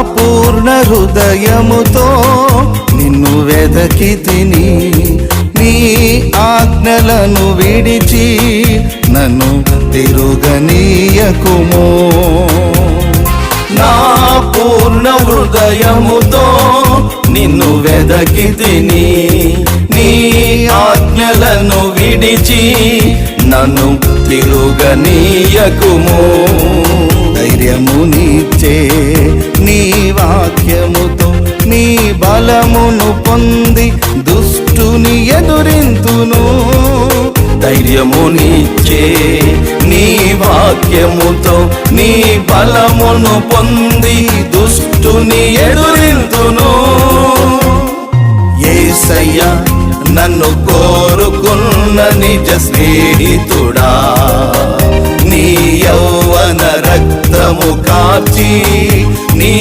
పూర్ణ హృదయముతో నిన్ను వెదకితిని, నీ ఆజ్ఞలను విడిచి నన్ను తిరుగనీయకుము. నా పూర్ణ హృదయముతో నిన్ను వెదకితిని, నీ ఆజ్ఞలను విడిచి నన్ను తిరుగనీయకుము. ధైర్యమునిచ్చే నీ వాక్యముతో నీ బలమును పొంది దుష్టుని ఎదురింతును. ధైర్యమునిచ్చే నీ వాక్యముతో నీ బలమును పొంది దుష్టుని ఎదురింతును. యేసయ్యా నన్ను కోరుకున్న నిజ స్నేహితుడా, నీ యౌవన రక్తము కార్చి నీ